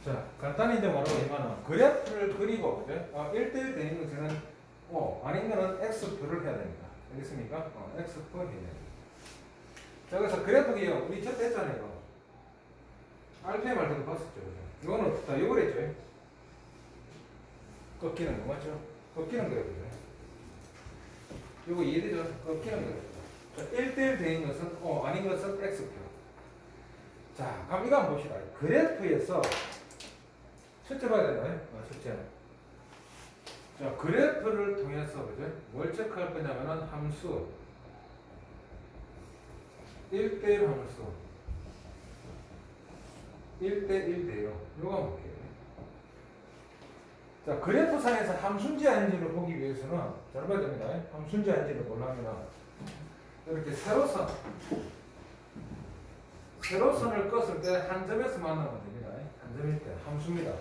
자, 간단히 이제 뭐라고 하냐면 그래프를 그리고 그죠? 1대1 되는 것은 아닌 거는 X표를 해야 됩니다. 알겠습니까? X표 해야 됩니다. 자, 그래서 그래프기요. 우리 첫 했잖아요. 이거. RPM 할 때도 봤었죠. 그죠? 이거는 다 이걸 했죠. 꺾이는 거 맞죠? 꺾이는 그래프죠. 이거 이해되죠? 꺾이는 그래프. 자, 1대1 되는 것은 아닌 것은 X표. 자, 그럼 이거 한번 봅시다. 그래프에서 첫째 봐야 되나요? 첫째. 자, 그래프를 통해서, 그죠? 뭘 체크할 거냐면은 함수. 1대1 함수. 1대1 돼요. 요거 한번 볼게요. 자, 그래프상에서 함수인지 아닌지를 보기 위해서는, 잘 봐야 됩니다. 함수인지 아닌지를 보려면, 이렇게 세로선. 세로선을 껐을 때 한 점에서 만나면 됩니다. 한 점일 때 함수입니다.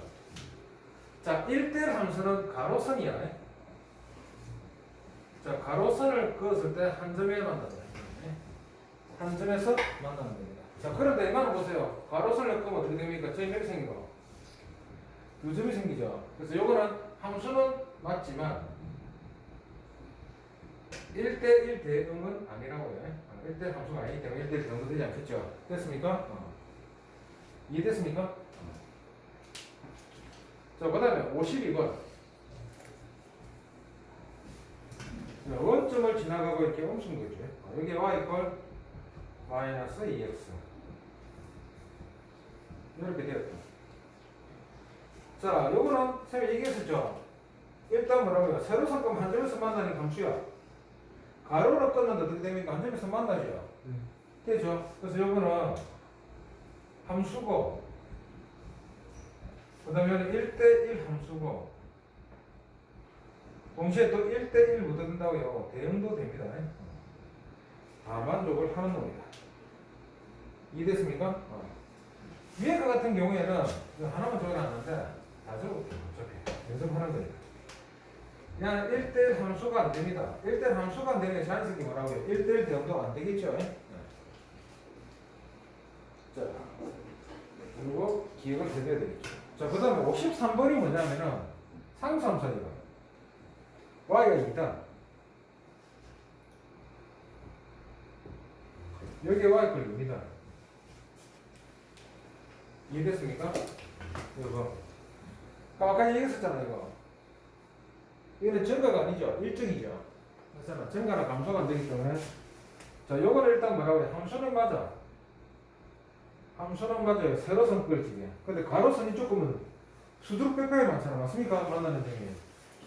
자, 1대1 함수는 가로선이야. 자, 가로선을 그었을 때 한 점에 만난다. 한 점에서 만나면 됩니다. 자, 그런데 이만은 보세요. 가로선을 끄면 어떻게 됩니까? 저희 몇 생기고? 두 점이 생기죠. 그래서 요거는 함수는 맞지만 1대1 대응은 아니라고요. 1대1 함수가 아니기 때문에 1대1 대응도 되지 않겠죠. 됐습니까? 이해됐습니까? 자, 그 다음에 52번. 원점을 지나가고 이렇게 멈춘 거죠. 여기 y 이퀄 마이너스 2x. 이렇게 되었다. 자, 요거는 쌤이 얘기했었죠. 일단 뭐라고요? 세로선 끄면 한 점에서 만나는 함수야. 가로로 끊는데 어떻게 됩니까? 한 점에서 만나죠. 되죠? 그래서 요거는 함수고, 그 다음에 1대1 함수고, 동시에 또 1대1 묻어둔다고요. 대응도 됩니다. 다 만족을 하는 겁니다. 이해됐습니까? 위에 거 같은 경우에는 하나만 적어놨는데 다 적어볼게요. 어차피 연습하는 거니까. 그냥 1대1 함수가 안 됩니다. 1대1 함수가 안 되는 게 자연스럽게 뭐라고요? 1대1 대응도 안 되겠죠? 자, 그리고 기억을 해줘야 되겠죠. 자, 그 다음에 53번이 뭐냐면은 상수함수니까 y가 2다. 여기에 y가 2입니다. 이해됐습니까? 이거. 아까 얘기했었잖아요, 이거. 이거는 증가가 아니죠. 일정이죠. 그래서 증가나 감소가 안 되기 때문에. 자, 요거를 일단 뭐라고 해? 함수는 맞아. 함수는 맞아요. 세로선 끌지게. 근데 가로선이 조금은 수두룩 빽빽하게 많잖아. 맞습니까? 만나는 점이.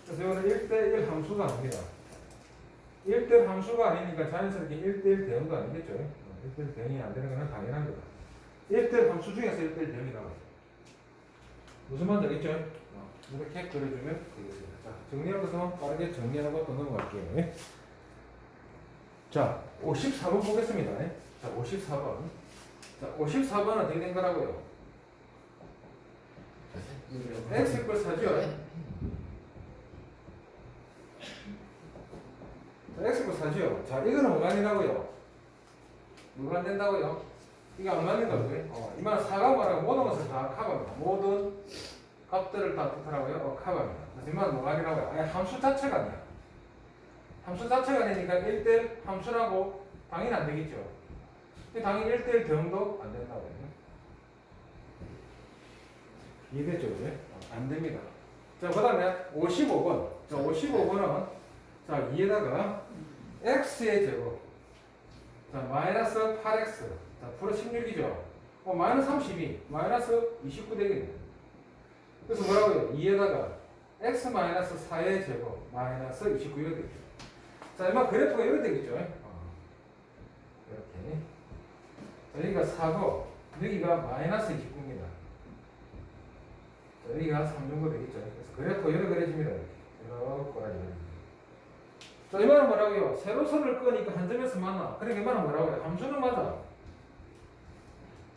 그래서 이거는 1대1 함수가 아닙니다. 1대1 함수가 아니니까 자연스럽게 1대1 대응도 아니겠죠. 1대1 대응이 안 되는 건 당연한 거다. 1대1 함수 중에서 1대1 대응이라고. 무슨 말인지 알겠죠? 이렇게 그려주면 되겠습니다. 자, 정리하고서 빠르게 정리하고 또 넘어갈게요. 자, 54번 보겠습니다. 자, 54번. 자, 54번은 어떻게 된 거라고요? x 이퀄 4죠? 자, x 이퀄 4죠? 자, 이거는 뭐가 아니라고요? 뭐가 안 된다고요? 이게 안 맞는 거고요. 이만 4가 뭐라고 모든 것을 다 커버합니다. 모든 값들을 다 뜻하라고요? 커버합니다. 그래서 이만 뭐가 아니라고요? 아니, 함수 자체가 아니야. 함수 자체가 아니니까 1대1 함수라고 당연히 안 되겠죠. 당연히 1대1 대응도 안 된다고요. 이해됐죠? 그죠? 안 됩니다. 자, 그 다음에 55번. 자, 55번은 자, 위에다가 x의 제곱. 자, 마이너스 8x. 자, 플러스 16이죠. 마이너스 32. 마이너스 29 되겠네. 그래서 뭐라고요? 2에다가 x 마이너스 4의 제곱. 마이너스 29가 되겠죠. 자, 이만 그래프가 이렇게 되겠죠. 이렇게. 자, 여기가 4고, 여기가 마이너스 29입니다. 자, 여기가 3 정도 되겠죠. 그래서 그래프가 이렇게 그려집니다. 이렇게 그려집니다. 자, 이 말은 뭐라고요? 세로선을 끄니까 한 점에서 만나. 그러니까 이 말은 뭐라고요? 함수는 맞아.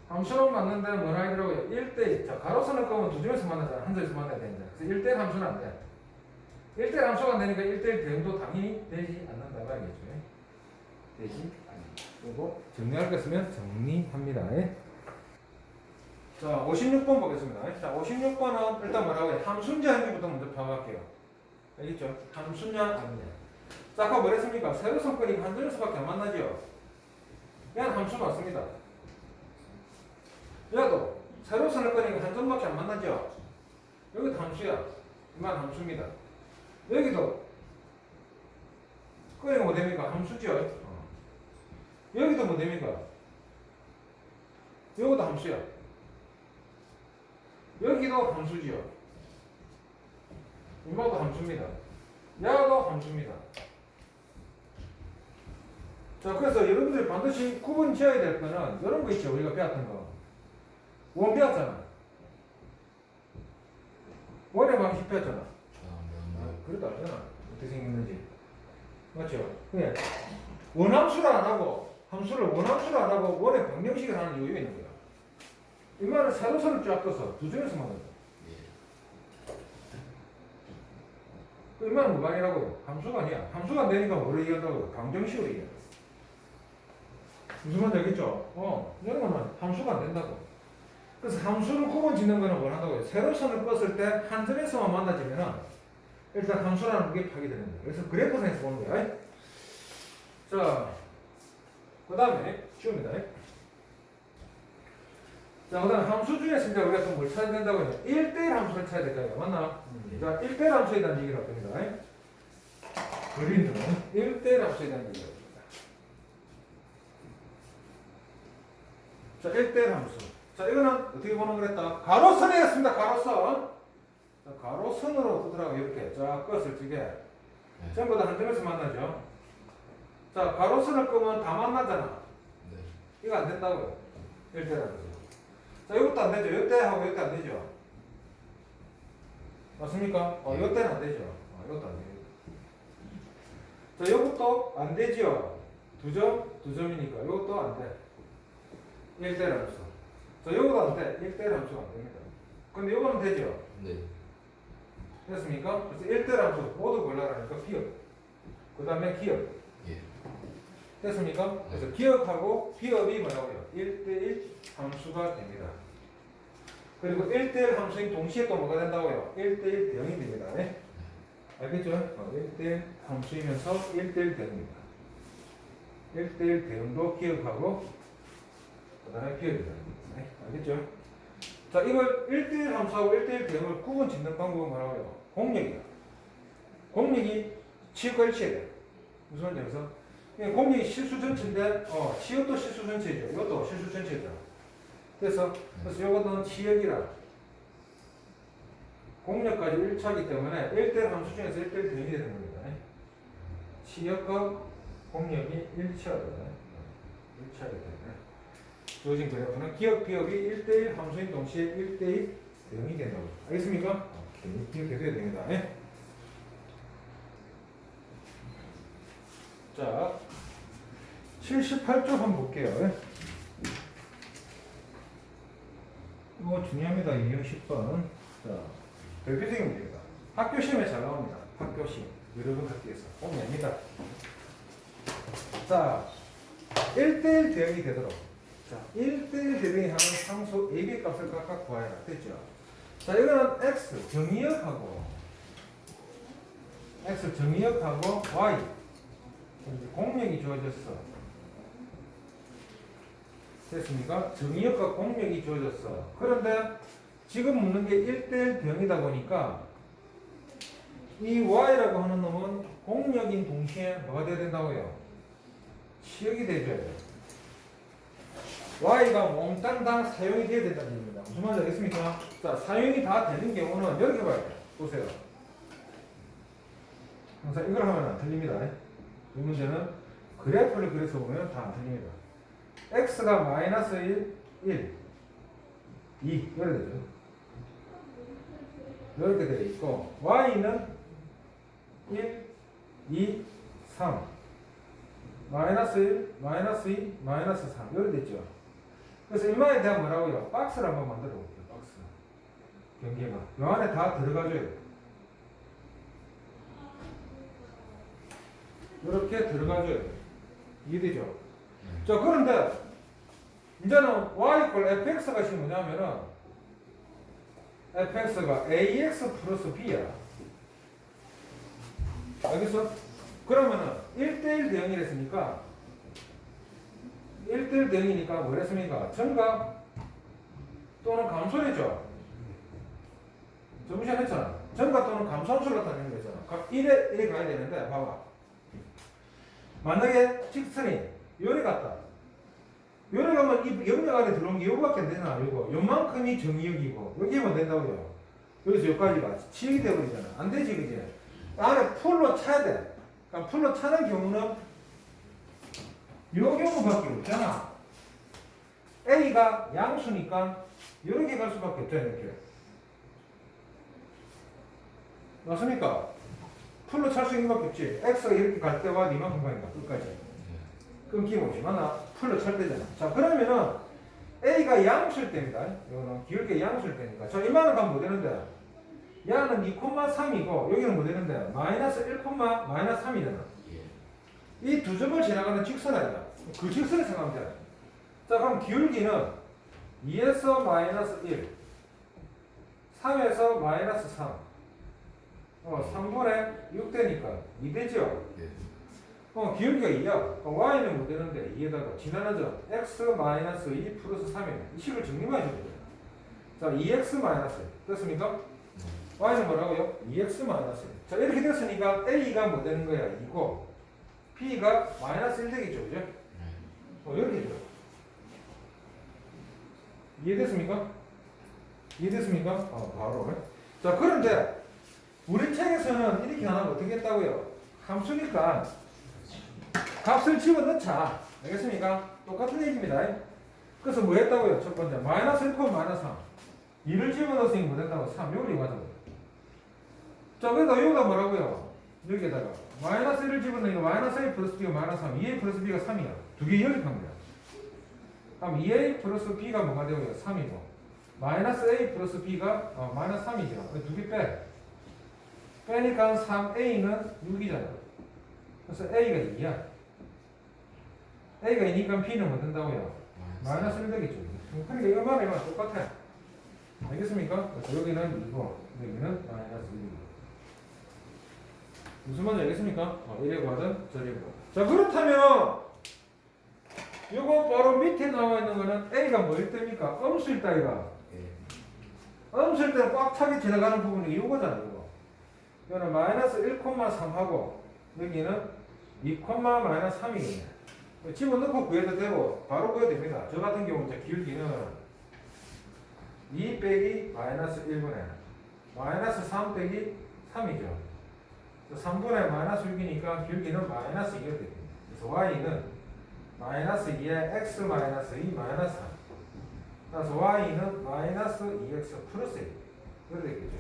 함수는 맞는데 뭐라 하더라고요? 1대1. 자, 가로선을 끄면 두 점에서 만나잖아. 한 점에서 만나야 되는데. 그래서 1대1 함수는 안 돼. 1대1 함수가 안 되니까 1대1 대응도 당연히 되지 않는다 말이겠죠. 되지 않는다. 그리고 정리할 거 있으면 정리합니다. 자, 56번 보겠습니다. 자, 56번은 일단 뭐라고 해? 함수인지 아닌지부터 먼저 파악할게요. 알겠죠? 함수냐 아니냐. 자, 아까 뭐랬습니까? 세로선권이 한 점에서밖에 안 만나죠? 얘는 함수 맞습니다. 얘도 세로선을 거니까 한 점밖에 안 만나죠? 여기도 함수야. 이만 함수입니다. 여기도 거니까 뭐 됩니까? 함수죠? 여기도 뭐 됩니까? 여기도 함수야. 여기도 함수지요. 이마도 함수입니다. 야도 함수입니다. 자, 그래서 여러분들이 반드시 구분 지어야 될 거는 이런 거 있죠. 우리가 배웠던 거. 원 배웠잖아. 원의 방식 배웠잖아. 그래도 알잖아. 어떻게 생겼는지. 맞죠? 네. 원함수를 안 하고, 함수를 원함수를 안 하고 원의 방정식을 하는 이유가 있는 거야. 이 말은 세로선을 쫙 떠서 두 점에서 만든다. 이 말은 뭐 말이라고요? 함수가 아니야. 함수가 안 되니까 뭐를 얘기한다고요? 방정식으로 얘기한다. 무슨 말인지 알겠죠? 이런 거는 함수가 안 된다고. 그래서 함수를 구분 짓는 거는 뭘 한다고요? 세로선을 껐을 때 한 점에서만 만나지면은 일단 함수라는 게 파괴되는 거예요. 그래서 그래프상에서 보는 거야. 자, 그 다음에 쉬웁니다. 자, 그 다음에 함수 중에서 이제 우리가 좀 뭘 찾아야 된다고 해요? 1대1 함수를 찾아야 될까요? 맞나? 자, 1대1 함수에 대한 얘기를 할 겁니다. 그림은 1대1 함수에 대한 얘기를 합니다. 자, 1대1 함수. 자, 이거는 어떻게 보는 거랬다? 가로선이었습니다. 가로선. 자, 가로선으로 두더라고 이렇게 쫙 껐을 적에 전부 다 한 점에서 만나죠. 자, 가로선을 끄면 다 만나잖아. 이거 안 된다고요. 1대1 함수. 자, 이것도 안 되죠. 이때하고 이때 안 되죠. 맞습니까? 이때는 안 되죠. 이것도 안 돼요. 자, 이것도 안 되죠. 두 점이니까 이것도 안 돼. 1대1 함수. 자, 이것도 안 돼. 1대1 함수가 안 됩니다. 근데 이거는 되죠. 네. 됐습니까? 그래서 1대1 함수 모두 골라라니까 비읍. 그 다음에 기억. 예. 됐습니까? 그래서 기억하고 비읍이 뭐라고요? 1대1 함수가 됩니다. 그리고 1대1 함수인 동시에 또 뭐가 된다고요? 1대1 대응이 됩니다. 네? 알겠죠? 1대1 함수이면서 1대1 대응입니다. 1대1 대응도 기억하고 그 다음에 기억이 됩니다. 네? 알겠죠? 자, 이걸 1대1 함수하고 1대1 대응을 구분 짓는 방법은 뭐라고요? 공력이야. 공력이 치역과 일치해야 돼. 무슨 말인지 알겠어? 공력이 실수 전체인데, 치역도 실수 전체죠. 이것도 실수 전체죠. 그래서 이거는 치역이라. 공력까지 일치하기 때문에 1대1 함수 중에서 1대1 대응이 되는 겁니다. 치역과 공력이 일치하다. 일치하기 때문에. 주어진 그래프는 기억, 비역이 1대1 함수인 동시에 1대1 대응이 된다고. 알겠습니까? 기억해둬야 됩니다. 자, 78쪽 한번 볼게요. 이거 중요합니다. 210번. 자, 대표적인 문제입니다. 학교 시험에 잘 나옵니다. 학교 시험. 여러분 학교에서. 옵니다. 자, 1대1 대응이 되도록. 자, 1대1 대응이 하는 상수 AB의 값을 각각 구하여라. 됐죠? 자, 이거는 X 정의역하고 Y. 공력이 주어졌어. 됐습니까? 정의역과 공력이 주어졌어. 그런데 지금 묻는 게 1대1 대응이다 보니까 이 Y라고 하는 놈은 공력인 동시에 뭐가 돼야 된다고요? 치역이 돼줘야 돼요. Y가 몽땅 사용이 돼야 된다는 얘기입니다. 무슨 말인지 알겠습니까? 자, 사용이 다 되는 경우는 이렇게 봐야 돼요. 보세요. 항상 이걸 하면 안 틀립니다. 이 문제는 그래프를 그려서 보면 다 안 틀립니다. x가 마이너스 1, 2 이렇게 되죠. 이렇게 되어 있고 y는 1, 2, 3 마이너스 1, 마이너스 2, 마이너스 3 이렇게 됐죠. 그래서 이마에 대한 뭐라고요? 박스를 한번 만들어 볼게요. 박스 경계가 이 안에 다 들어가줘요. 이렇게 들어가줘요. 이해되죠? 자, 그런데 이제는 y = fx가 지금 뭐냐면은 fx가 ax 플러스 b야. 알겠어? 그러면은 1대1 대응이랬으니까 1대1 대응이니까 뭐랬습니까? 정각 또는 감소했죠? 저번 시간에 했잖아. 정각 또는 감소함수를 나타내는 거잖아. 1에 가야 되는데 봐봐. 만약에 직선이 요래 갔다. 요래 가면 이 영역 안에 들어온 게 요거밖에 안 되잖아. 요만큼이 정의역이고 여기만 된다고요. 여기서 여기까지가 지역이 되어버리잖아. 안 되지 그지? 안에 풀로 차야 돼. 그러니까 풀로 차는 경우는 요 경우밖에 없잖아. A가 양수니까 이렇게 갈 수밖에 없잖아. 이렇게. 맞습니까? 풀로 찰 수 있는 밖에 없지. X가 이렇게 갈 때와 이만큼 가니까 끝까지. 끊김없이. 맞나? 풀로 찰 때잖아. 자, 그러면은 A가 양수일 때입니다. 이거는 기울기 양수일 때니까. 자, 이만큼 가면 뭐 되는데? 야는 2,3이고 여기는 뭐 되는데? 마이너스 1, 마이너스 3이잖아. 이 두 점을 지나가는 직선 아니야. 그 직선을 생각하면 돼. 자, 그럼 기울기는 2에서 마이너스 1, 3에서 마이너스 3. 3분의 6 되니까 2 되죠? 기울기가 2야. 그럼 y는 뭐 되는데? 2에다가 지나는 점 x-2 플러스 3이네. 이 식을 정리만 해줘야 돼. 자, 2x 마이너스. 됐습니까? y는 뭐라고요? 2x 마이너스. 자, 이렇게 됐으니까 a가 뭐 되는 거야? 2고 b가 마이너스 1 되겠죠? 그죠? 이렇게 되죠. 이해됐습니까? 이해됐습니까? 바로. 자, 그런데 우리 책에서는 이렇게 안 하고 어떻게 했다고요? 함수니까 값을 집어넣자. 알겠습니까? 똑같은 얘기입니다. 그래서 뭐 했다고요? 첫 번째 마이너스 1, 마이너스 3. 2를 집어넣으니 뭐 된다고? 3. 요걸 이용하자고요. 자, 그래서 여기다 뭐라고요? 여기에다가 마이너스 1을 집어넣으니까 마이너스 A 플러스 B가 마이너스 3. 2A 플러스 B가 3이야. 두 개 연립한 거야. 그럼 2A 플러스 B가 뭐가 되고요? 3이고 마이너스 A 플러스 B가 마이너스 3이죠. 두 개 빼. 빼니까 3A는 6이잖아. 그래서 A가 2야. A가 2니까 B는 뭐 된다고요? 마이너스 1 되겠죠. 그러니까 이거만 이거랑 똑같아. 알겠습니까? 그래서 여기는 2고 여기는 마이너스 1이고. 무슨 말인지 알겠습니까? 이래 가든 저래 가든. 자, 그렇다면 요거 바로 밑에 나와 있는 거는 A가 뭐일 때입니까? 음수일 때가. 음수일 때는 꽉 차게 지나가는 부분이 요거잖아. 요거. 이거는 마이너스 1,3하고 여기는 2, 마이너스 3이겠네. 집어넣고 구해도 되고 바로 구해도 됩니다. 저 같은 경우 이제 기울기는 2 빼기 마이너스 1분의 마이너스 3 빼기 3이죠. 3분의 마이너스 6이니까 기울기는 마이너스 2가 됩니다. 그래서 y는 마이너스 2에 x 마이너스 2 마이너스 3. 그래서 y는 마이너스 2x 플러스 1. 그렇게 되겠죠.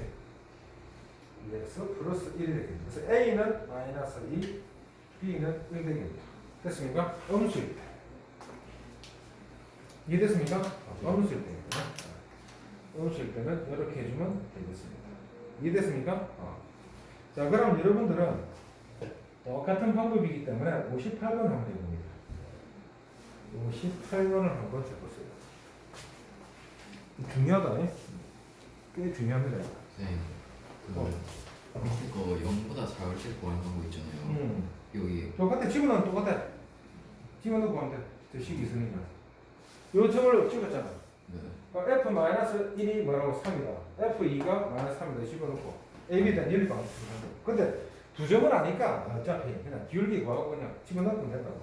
2x 플러스 1이 되겠죠. 그래서 a는 마이너스 2, b는 1 되겠죠. 됐습니까? 음수일 때. 이해됐습니까? 음수일 때입니다. 음수일 때는 이렇게 해주면 되겠습니다. 이해됐습니까? 자, 그럼 여러분들은 똑같은 방법이기 때문에 58번 한번 해봅니다. 58번을 한번 해보세요. 중요하다. 꽤 중요합니다. 네. 그거 0보다 작을 때 구하는 방법 있잖아요. 여기 똑같아. 집어넣으면 똑같아. 집어넣고 하면 돼. 저 식이 있으니까. 요 점을 찍었잖아. 네. F-1이 뭐라고? 3이다. F2가 마이너스 3이다. 집어넣고 AB에 대한 연립 방식. 근데 두 점은 아니까 어차피 그냥 기울기 구하고 그냥 집어넣으면 된다고.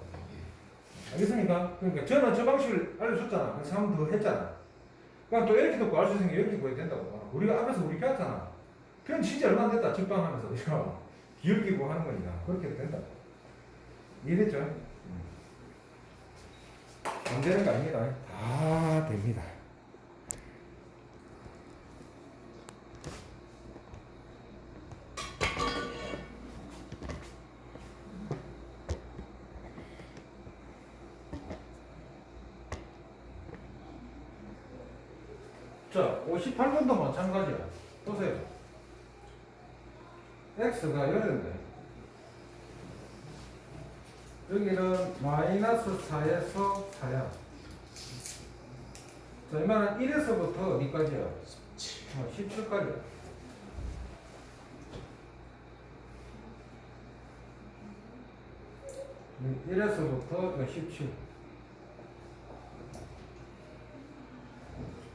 알겠습니까? 그러니까 저는 저 방식을 알려줬잖아. 그래서 한 번 더 했잖아. 그럼 또 이렇게도 구할 수 있으니까 이렇게 구해야 된다고. 우리가 앞에서 우리 배웠잖아. 그럼 진짜 얼마 안 됐다. 직방하면서. 기울기 구하는 거니까. 그렇게 해도 된다. 이해됐죠? 안 되는 거 아닙니다. 다 됩니다. 자, 58번도 마찬가지야. 보세요. x가 이랬는데 여기는 마이너스 4에서 4야. 자, 이 말은 1에서부터 어디까지야? 17까지. (1에서부터) 17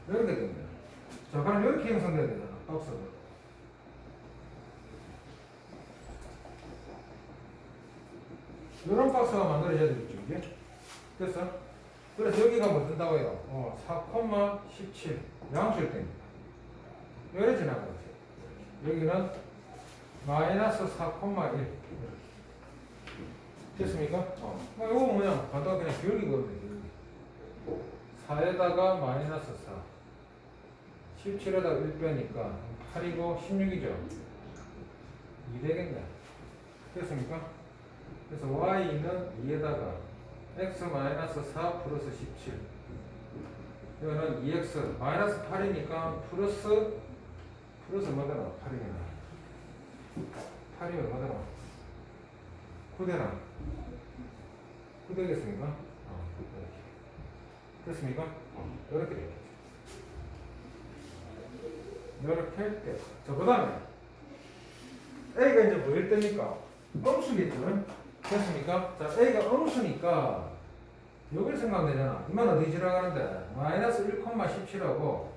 이렇게 되겠네. 자, 그럼 이렇게 형성돼야 되잖아, 박스가. 이런 박스가 만들어져야 되겠죠, 이게? 됐어? 그래서 여기가 뭐 뜬다고 해요? 4,17 양수일 때입니다. 여기 지나가죠. 여기는 마이너스 4,1 됐습니까? 이거 뭐냐? 간단하게 그냥 기울기거든요. 4에다가 마이너스 4 17에다가 1 빼니까 8이고 16이죠. 2 되겠네. 됐습니까? 그래서 y는 2에다가 x 마이너스 4 플러스 17 이거는 2x 마이너스 8이니까 플러스 얼마되나? 8이잖아. 8이 얼마되나? 9되나? 9 되겠습니까? 이렇게. 됐습니까? 이렇게 되겠죠. 이렇게 할 때. 자, 그 다음에 A가 이제 뭐일 때입니까? 음수겠죠? 됐습니까? 자, A가 음수니까 여기를 생각하면 되잖아. 이만 어디 지나가는데? 마이너스 1,17하고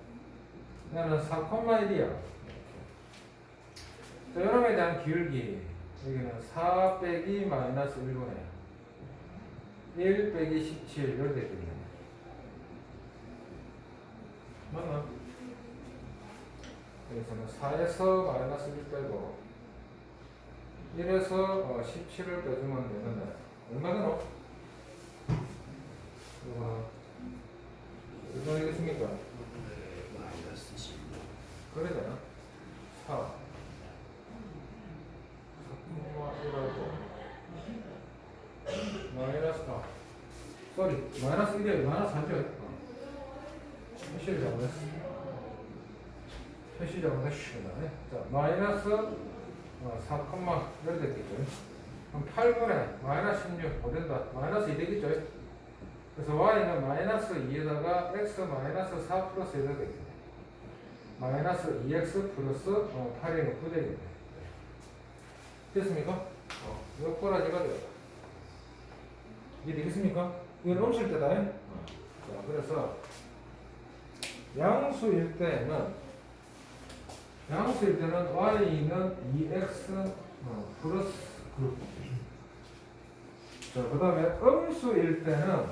얘는 4,1이야. 자, 요놈에 대한 기울기 여기는 4 빼기 마이너스 1분의 1 빼기 17 이렇게 되겠네. 맞나? 여기서는 4에서 마이너스 1 빼고 1에서 17을 빼주면 되는데 얼마 되노? 얼마 되겠습니까? 마이너스 7. 그래 되나? 4 4,1하고 마이너스 마이너스 1에 마이너스 3죠? 표시를 잘못했어. 표시 잘못했습니다. 자, 마이너스 4, 이렇게 됐겠죠. 그럼 8분의 마이너스 16 어된다. 마이너스 2 되겠죠. 그래서 y는 마이너스 2에다가 x 마이너스 4 플러스 1이 되겠네. 마이너스 2x 플러스 8이면 9 되겠네. 됐습니까? 이거 꼬라지가 되었다. 이게 되겠습니까? 이건 음수일 때다. 자, 그래서 양수일 때는 y는 2x 플러스 9. 자, 그 다음에 음수일 때는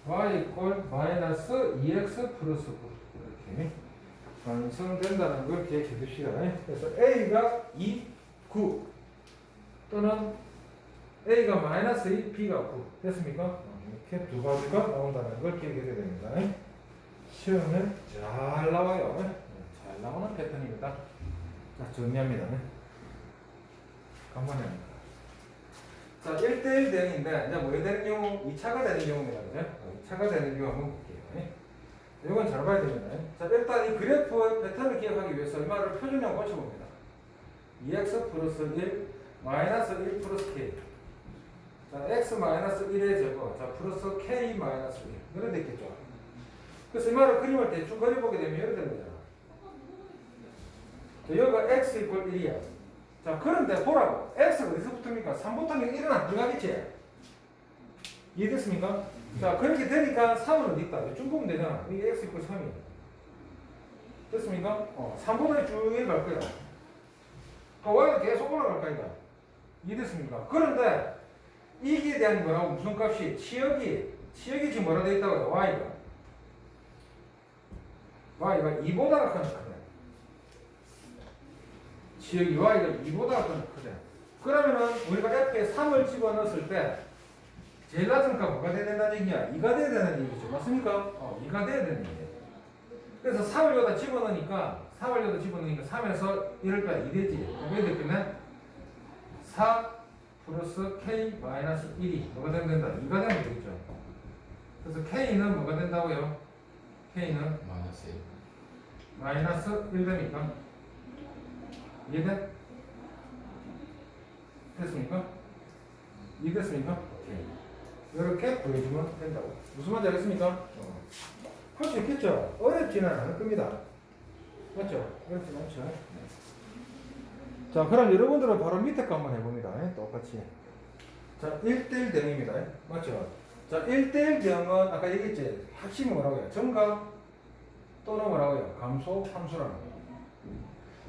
y 이퀄 마이너스 2x 플러스 9 이렇게 완성된다는 걸 기억해 둡시다. 그래서 a가 2, 9 또는 a가 마이너스 2, b가 9 됐습니까? 이렇게 두 가지가 나온다는 걸 기억해 둬야 됩니다. 시험에 잘 나와요. 잘 나오는 패턴입니다. 자, 정리합니다. 간만에 합니다. 자, 1대1 대응인데, 이제 뭐 되는 경우? 2차가 되는 경우입니다. 그죠? 2차가 되는 경우 한번 볼게요. 이건 잘 봐야 됩니다. 자, 일단 이 그래프의 패턴을 기억하기 위해서 얼마를 표준형 고쳐봅니다. 2x 플러스 1, 마이너스 1 플러스 k. 자, x 마이너스 1의 제곱, 자, 플러스 k 마이너스 1. 이런 데 있겠죠. 그래서 이 말을 그림을 대충 그려보게 되면 이렇게 되는 거잖아. 자, 여기가 x 이퀄 1이야. 자, 그런데 보라고. x가 어디서 붙습니까? 3부터는 1은 안 들어가겠지? 이해됐습니까? 자, 그렇게 되니까 3은 어디 있다? 쭉 보면 되잖아. 이게 x 이퀄 3이야. 됐습니까? 3부분에 쭉 갈 거야. y가 계속 올라갈 거니까. 이해됐습니까? 그런데 이기에 대한 뭐라고? 무슨 값이? 치역이 지금 뭐라 되어 있다고요? y가 2보다 크네. 지역이 y가 2보다 크네. 그러면은 우리가 f에 3을 집어넣었을 때 제일 낮은 값 뭐가 돼야 된다는 얘기야? 2가 돼야 되는 얘기죠. 맞습니까? 2가 돼야 되는 얘기예요. 그래서 3을 여기다 집어넣으니까 3에서 1을 빼야 2 되지. 왜 됐겠네? 4 플러스 k 마이너스 1이 뭐가 되면 된다? 2가 되면 되겠죠. 그래서 k는 뭐가 된다고요? k는 마이너스 1. 마이너스 1 되니까 이해돼? 됐습니까? 이해됐습니까? 오케이. 이렇게 보여주면 된다고. 무슨 말인지 알겠습니까? 할 수 있겠죠? 어렵지는 않을 겁니다. 맞죠? 그렇지 않죠? 자, 그럼 여러분들은 바로 밑에 거 한번 해봅니다. 똑같이. 자, 1대1 대응입니다. 맞죠? 자, 1대1 대응은 아까 얘기했지. 핵심이 뭐라고요? 증가 또는 뭐라고요? 감소 함수라는 거예요.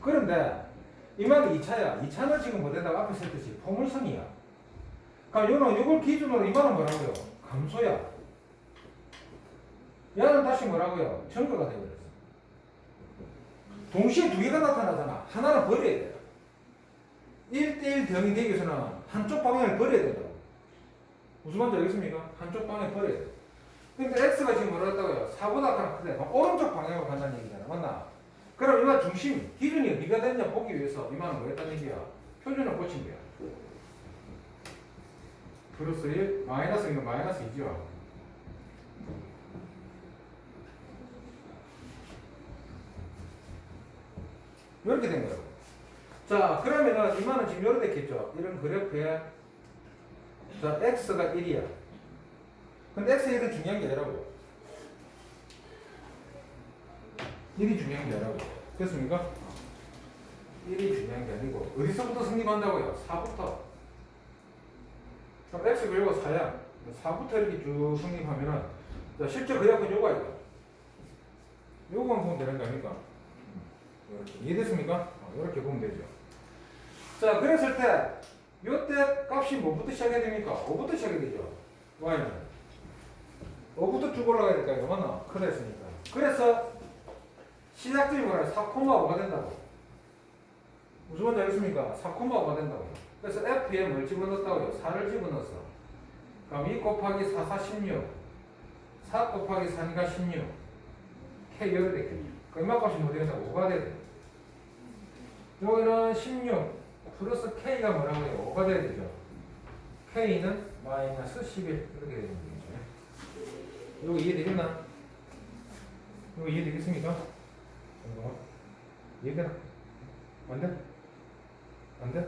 그런데 이 말이 2차야. 2차는 지금 뭐 된다고 앞에 썼듯이 포물선이야. 그럼 요걸 기준으로 이 말은 뭐라고요? 감소야. 얘는 다시 뭐라고요? 증가가 되어버렸어. 동시에 두 개가 나타나잖아. 하나는 버려야 돼요. 1대1 대응이 되기 위해서는 한쪽 방향을 버려야 된다고. 무슨 말인지 알겠습니까? 한쪽 방향을 버려야 돼. 근데 X가 지금 뭐라 했다고요? 4보다 하나 크대. 오른쪽 방향으로 간다는 얘기잖아. 맞나? 그럼 이만 중심, 기준이 어디가 됐냐 보기 위해서 이만은 뭐 했다는 얘기야? 표준을 고친 거야. 플러스 1, 마이너스 이거 마이너스 2죠. 이렇게 된 거예요. 자, 그러면은 이만은 지금 이렇게 됐겠죠. 이런 그래프에 자, x가 1이야. 근데 x의 1은 중요한 게 아니라고. 1이 중요한 게 아니라고. 됐습니까? 1이 중요한 게 아니고 어디서부터 성립한다고요? 4부터. 그럼 x 그리고 4야. 4부터 이렇게 쭉 성립하면은 자, 실제 그래프는 요거 아이가. 요거만 보면 되는 거 아닙니까? 이렇게. 이해됐습니까? 이렇게 보면 되죠. 자, 그랬을 때 요때 값이 뭐부터 시작해야 됩니까? 5부터 시작해야 되죠. y는 5부터 쭉 올라가야 될까 이거 맞나? 그랬으니까. 그래서 시작점이 뭐라 4,5가 된다고. 무슨 말인지 알겠습니까? 4,5가 된다고. 그래서 f에 뭘 집어넣었다고요? 4를 집어넣었어. 그럼 2 곱하기 4, 4, 16 4 곱하기 4니까 16 k 열이 되겠죠. 그 얼마값이 뭐 되겠다고? 5가 돼야 돼. 여기는 16 플러스 k가 뭐라고요? 5가 돼야 되죠. k는 마이너스 11 이렇게 되는 거죠. 이거 이해되겠나? 이거 이해되겠습니까? 이해되나? 안 돼? 안 돼?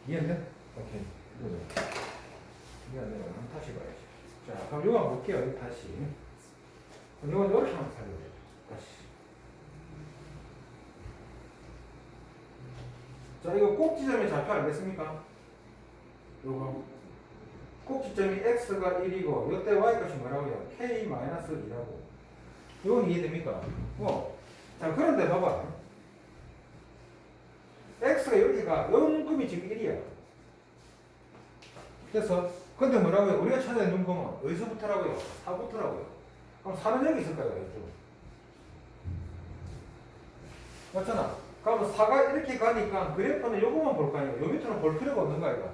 이해 안 돼? 오케이. 이거죠. 이해 안 되면 다시 봐야지. 자, 그럼 이거 한번 볼게요. 다시. 그럼 이건 이렇게 한번 살려야 돼요. 다시. 자, 이거 꼭지점의 좌표 알겠습니까? 요거. 꼭지점이 x가 1이고, 이때 y값이 뭐라고요? k-1이라고. 이건 이해됩니까? 자, 그런데 봐봐. x가 여기가 0금이 지금 1이야. 그래서, 근데 뭐라고요? 우리가 찾아야 되는 건 어디서부터라고요? 4부터라고요. 그럼 4는 여기 있을까요? 이쪽. 맞잖아. 그러면 4가 이렇게 가니까 그래프는 요거만 볼 거 아니에요. 요 밑으로는 볼 필요가 없는 거 아이가.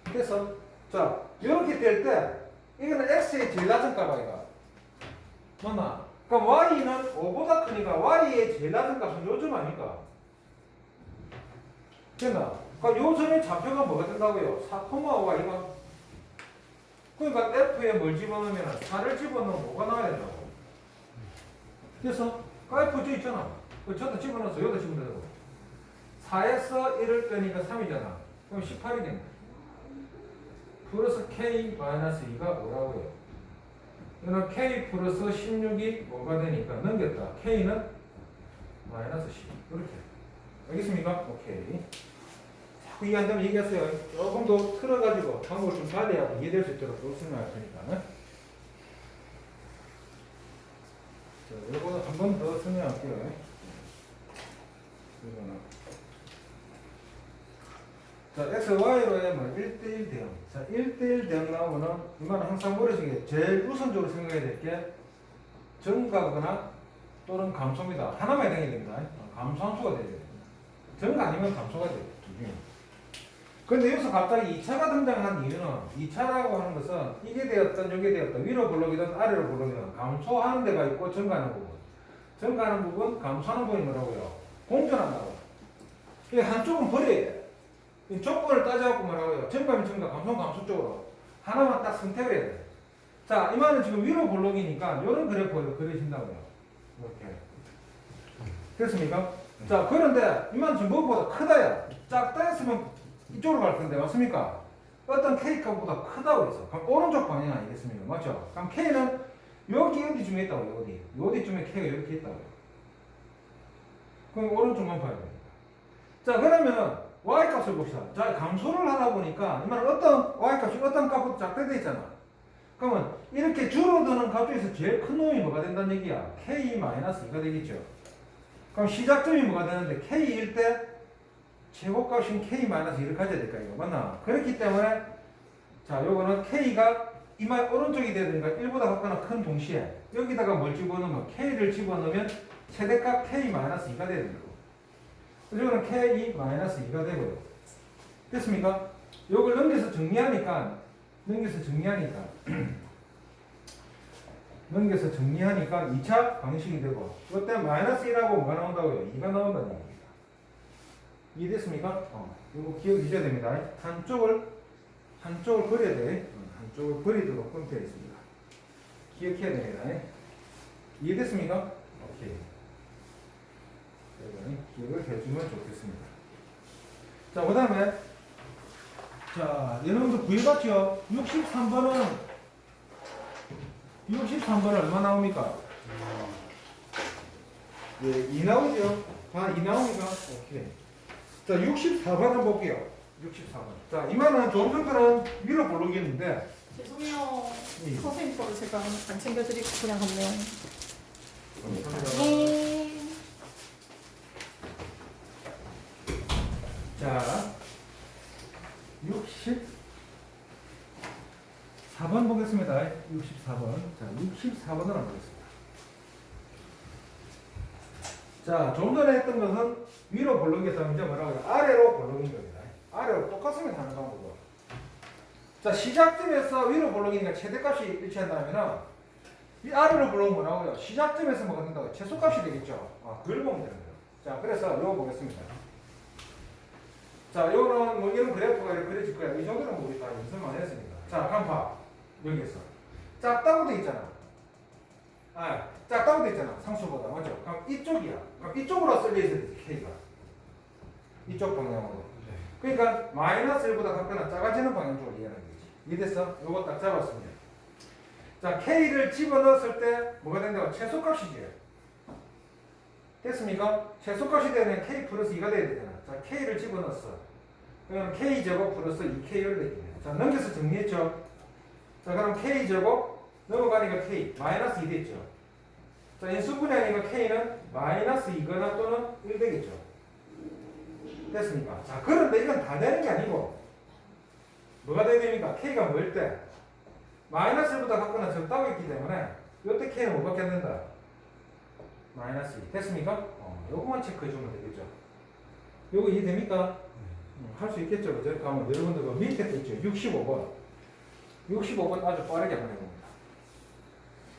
그래서 자 이렇게 될 때 이거는 x의 제일 낮은 값 아이가. 맞나? 그럼 y는 5보다 크니까 y의 제일 낮은 값은 요점 아닙니까? 됐나? 그럼 요점의 좌표가 뭐가 된다고요? 4,5가 이거. 그러니까 f에 뭘 집어넣으면 4를 집어넣으면 뭐가 나와야 된다고. 그래서 f 저 있잖아. 저도 집어넣어서 여기다 집어넣어. 4에서 1을 빼니까 3이잖아. 그럼 18이 된다. 플러스 k-2가 뭐라고요? 이거는 k 플러스 16이 뭐가 되니까 넘겼다. k는 마이너스 10. 이렇게. 알겠습니까? 오케이. 자꾸 이해 안 되면 얘기하세요. 조금 더 틀어가지고 방법을 좀 달래야 이해될 수 있도록 설명할 테니까. 자, 이거 한 번 더 설명할게요. 자, x, y로의 1대1 대응. 자, 1대1 대응 나오면은, 이거는 항상 머릿속에 제일 우선적으로 생각해야 될 게, 증가거나 또는 감소입니다. 하나만 해당이 됩니다. 감소함수가 돼야 됩니다. 증가 아니면 감소가 돼요. 두 중에. 근데 여기서 갑자기 2차가 등장한 이유는, 2차라고 하는 것은, 이게 되었던, 이게 되었던, 위로 볼록이든 아래로 볼록이든, 감소하는 데가 있고, 증가하는 부분. 증가하는 부분, 감소하는 부분이 뭐라고요? 공존한다고. 이 한쪽은 버려야 돼. 이 조건을 따져갖고 뭐라고요? 증가면 증가, 감소는 감소 쪽으로 하나만 딱 선택을 해야 돼. 자, 이 말은 지금 위로 볼록이니까 이런 그래프가 그려진다고요. 이렇게. 됐습니까? 자, 그런데 이 말은 지금 무엇보다 크다야. 작다 했으면 이쪽으로 갈 건데, 맞습니까? 어떤 K값보다 크다고 했어. 그럼 오른쪽 방향 아니겠습니까? 맞죠? 그럼 K는 여기 어디쯤에 있다고요? 어디쯤에 K가 이렇게 있다고요? 그럼 오른쪽만 봐야 됩니다. 자, 그러면 y값을 봅시다. 자, 감소를 하다 보니까 이만 어떤 y값이 어떤 값부터 작게 돼 있잖아. 그러면 이렇게 줄어드는 값 중에서 제일 큰 놈이 뭐가 된다는 얘기야? k-2가 되겠죠. 그럼 시작점이 뭐가 되는데 k일 때 최고값인 k-1을 가져야 될까 이거 맞나? 그렇기 때문에 자, 요거는 k가 이만 오른쪽이 돼야 되니까 1보다 같거나 큰 동시에 여기다가 뭘 집어넣으면 k를 집어넣으면 최대값 k-2가 돼야 되는 거고. 그래서 이거는 k-2가 되고요. 됐습니까? 요걸 넘겨서 정리하니까 넘겨서 정리하니까 2차 방식이 되고 이때 마이너스 1하고 뭐가 나온다고요? 2가 나온다는 얘기입니다. 이해됐습니까? 이거 기억해주셔야 됩니다. 한쪽을 그려야 돼. 한쪽을 그리도록 되어 있습니다. 기억해야 됩니다. 이해됐습니까? 오케이. 기억을 해주면 좋겠습니다. 자, 그 다음에 자, 여러분들 구해봤죠? 63번은 얼마 나옵니까? 예, 2 나오죠? 2 나옵니까? 오케이. 자, 64번 한번 볼게요. 64번. 자, 이만한 조금 전까지는 위로 볼록이었는데 죄송해요. 예. 선생님 거를 제가 안 챙겨드리고 그냥 갔네요. 감사합니다. 네. 자, 64번 보겠습니다. 64번. 자, 64번을 한번 보겠습니다. 자, 좀 전에 했던 것은 위로 볼록에서 이제 뭐라고 해요? 아래로 볼록인 겁니다. 아래로 똑같으면 하는 방법으로. 자, 시작점에서 위로 볼록이니까 최대값이 일치한다면 이 아래로 볼록은 뭐라고요? 시작점에서 뭐가 된다고? 최소값이 되겠죠. 그걸 보면 되는 거예요. 자, 그래서 요거 보겠습니다. 자, 요거는 뭐 이런 그래프가 이렇게 그려질 거야. 이 정도는 우리 다 연습 많이 했으니까. 자, 간파. 여기에서. 작다고 돼 있잖아. 작다고 돼 있잖아. 상수보다. 맞죠? 그럼 이쪽이야. 그럼 이쪽으로 쓸려 있어야 돼, K가. 이쪽 방향으로. 그러니까 마이너스 1보다 같거나 작아지는 방향 쪽으로 이해하는 거지. 이해됐어? 요거 딱 잡았습니다. 자, K를 집어넣었을 때 뭐가 된다고? 최소값이지. 됐습니까? 최소값이 되면 K 플러스 2가 돼야 되잖아. 자, K를 집어넣었어. 그럼 K제곱 플러스 2K를 되겠네. 자, 넘겨서 정리했죠? 자, 그럼 K제곱 넘어가니까 K 마이너스 2 됐죠? 자, 인수분해 아니면 K는 마이너스 2거나 또는 1 되겠죠? 됐습니까? 자, 그런데 이건 다 되는 게 아니고 뭐가 돼야 됩니까? K가 뭐일 때? 마이너스 1보다 같거나 적다고 했기 때문에 이때 K는 뭐밖에 안 된다? 마이너스 2. 됐습니까? 요거만 체크해주면 되겠죠? 요거 이해됩니까? 할 수 있겠죠? 그죠? 그러면 여러분들 그 밑에 거 있죠? 65번. 65번 아주 빠르게 한번 해봅니다.